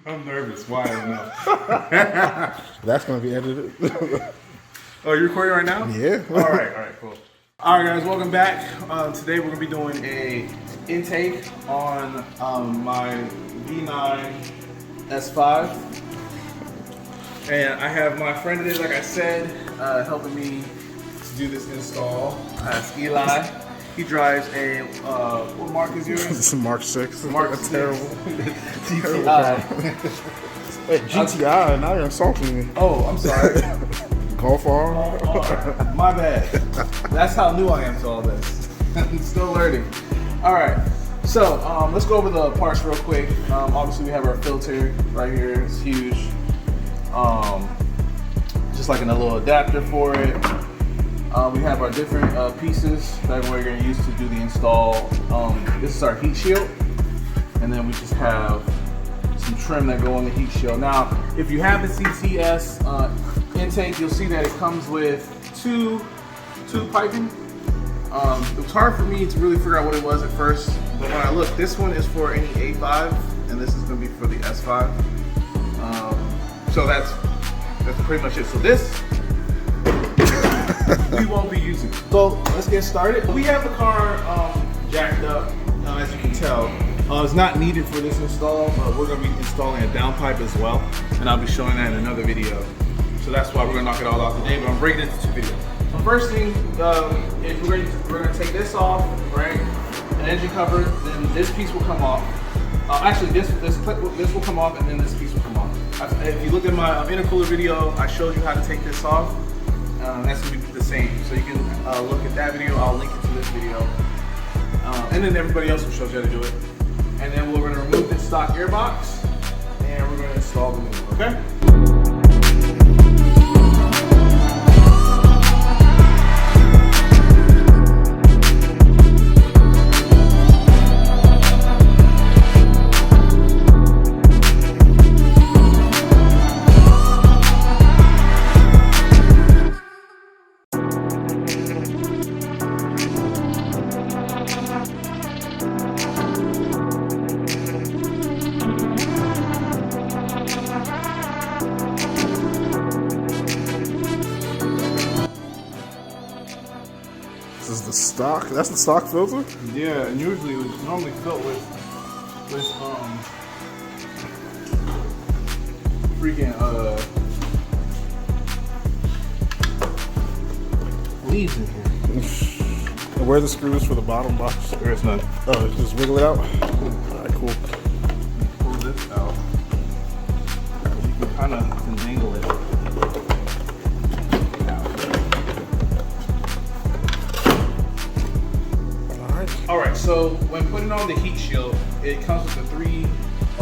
I'm nervous. Why? I don't know. That's gonna be edited. Oh, you recording right now? Yeah. All right, cool. All right, guys, welcome back. Today we're gonna be doing a intake on my B9 S5, and I have my friend today, like I said, helping me to do this install. It's Eli. He drives a what mark is yours? It's a Mark 6. Mark That's terrible. GTI. Wait, GTI, now you're insulting me. Oh, I'm sorry. Golf R? My bad. That's how new I am to all this. I'm still learning. All right, so let's go over the parts real quick. Obviously, we have our filter right here. It's huge. Just like a little adapter for it. We have our different pieces that we're going to use to do the install. This is our heat shield, and then we just have some trim that go on the heat shield. Now, if you have the CTS intake, you'll see that it comes with two piping. It was hard for me to really figure out what it was at first, but when I looked, this one is for any A5, and this is going to be for the S5. So that's pretty much it. So this we won't be using. So let's get started. We have the car jacked up, as you can tell. It's not needed for this install, but we're going to be installing a downpipe as well, and I'll be showing that in another video. So that's why we're going to knock it all out today, but I'm breaking it into two videos. The first thing is we're going to take this off, right? An engine cover, then this piece will come off. Actually, this will come off, and then this piece will come off. If you look at my intercooler video, I showed you how to take this off. That's going to be the same. So you can look at that video. I'll link it to this video. And then everybody else will show you how to do it. And then we're going to remove this stock airbox, and we're going to install the new one, okay? This is the stock. That's the stock filter? Yeah, and usually it's normally filled with freaking leaves in here. And where are the screws for the bottom box? There is none. Oh, just wiggle it out? Alright, cool. Pull this out. You can kind of undangle it. Alright, so when putting on the heat shield, it comes with the three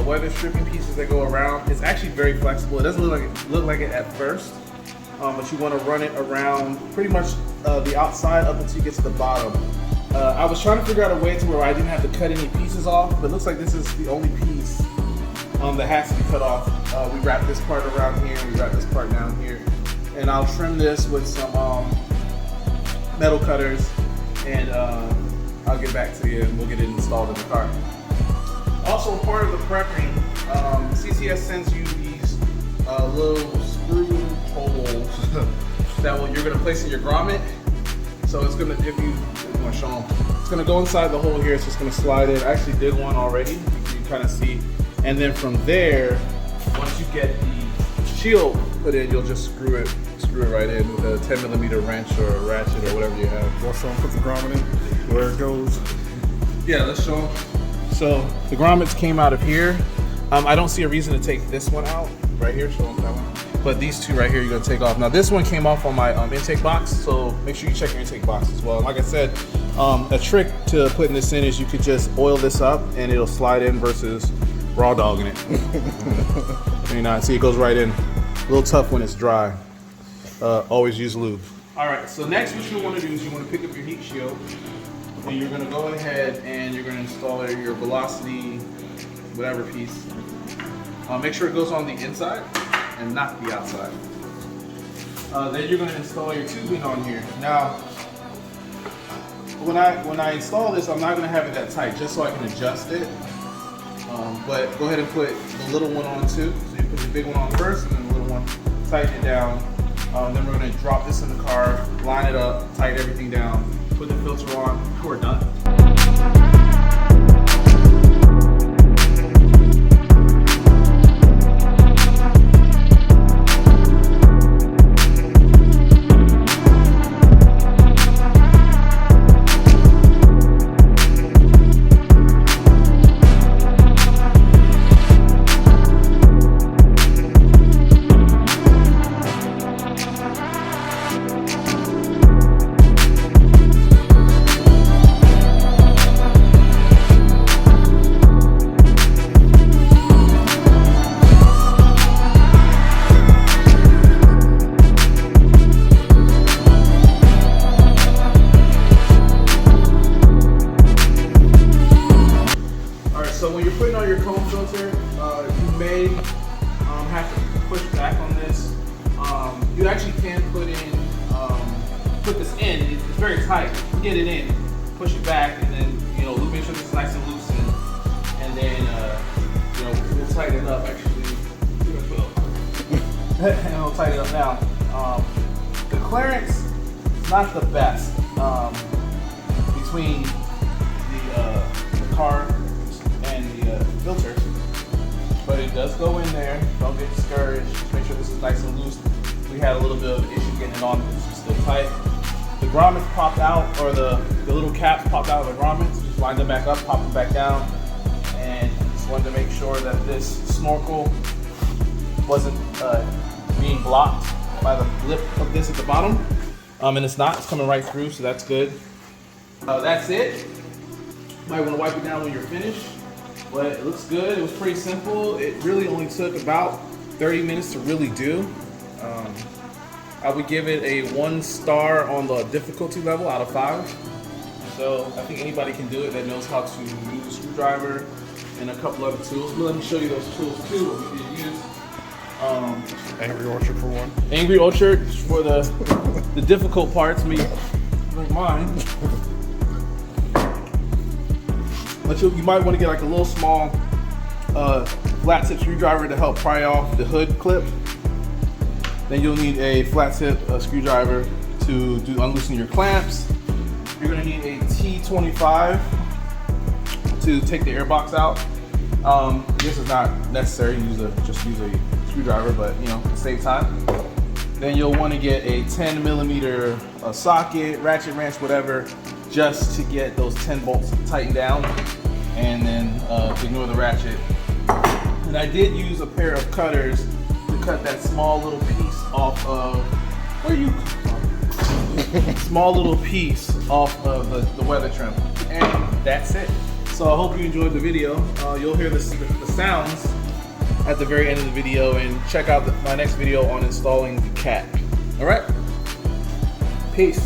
weather stripping pieces that go around. It's actually very flexible. It doesn't look like it at first, but you want to run it around pretty much the outside up until you get to the bottom. I was trying to figure out a way to where I didn't have to cut any pieces off, but it looks like this is the only piece that has to be cut off. We wrap this part around here, we wrap this part down here, and I'll trim this with some metal cutters, and I'll get back to you and we'll get it installed in the car. Also, part of the prepping, CTS sends you these little screw holes that you're going to place in your grommet. So it's going to, if you want to show them, it's going to go inside the hole here. It's just going to slide in. I actually did one already. You can kind of see. And then from there, once you get the shield put in, you'll just screw it right in with a 10mm wrench or a ratchet or whatever you have. We'll show them, put the grommet in where it goes. Yeah, let's show them. So the grommets came out of here. I don't see a reason to take this one out right here. Show them that one. But these two right here, you're gonna take off. Now this one came off on my intake box, so make sure you check your intake box as well. Like I said, a trick to putting this in is you could just oil this up and it'll slide in versus raw dogging it. You know, see it goes right in. A little tough when it's dry. Always use lube. All right, so next what you want to do is you want to pick up your heat shield, and you're going to go ahead and you're going to install your velocity, whatever piece. Make sure it goes on the inside and not the outside. Then you're going to install your tubing on here. Now, when I install this, I'm not going to have it that tight, just so I can adjust it. But go ahead and put the little one on too. So you put the big one on first and then the little one, tighten it down. Then we're gonna drop this in the car, line it up, tighten everything down, put the filter on, and we're done. So when you're putting on your cone filter, you may have to push back on this. You actually can put this in. It's very tight. You can get it in, push it back, and then make sure this is nice and loose, and then we'll tighten it up. Actually, and we'll tighten it up now. The clearance is not the best between the car and the filter, but it does go in there. Don't get discouraged. Just make sure this is nice and loose. We had a little bit of an issue getting it on because it's still tight. The grommets popped out, or the little caps popped out of the grommets. Just line them back up, pop them back down, and just wanted to make sure that this snorkel wasn't being blocked by the lip of this at the bottom. And it's not. It's coming right through, so that's good. That's it. Might want to wipe it down when you're finished. But it looks good. It was pretty simple. It really only took about 30 minutes to really do. I would give it a 1 star on the difficulty level out of 5. So I think anybody can do it that knows how to use a screwdriver and a couple other tools. But let me show you those tools too, what we did use. Angry Orchard for one. Angry Orchard for the difficult parts, like mine. But you might want to get like a little small flat tip screwdriver to help pry off the hood clip. Then you'll need a flat tip screwdriver to unloosen your clamps. You're going to need a T25 to take the airbox out. This is not necessary. Just use a screwdriver, but save time. Then you'll want to get a 10mm socket, ratchet wrench, whatever, just to get those 10 bolts tightened down, and then ignore the ratchet. And I did use a pair of cutters to cut that small little piece off of, small little piece off of the weather trim. And that's it. So I hope you enjoyed the video. You'll hear the sounds at the very end of the video, and check out my next video on installing the cat. All right, peace.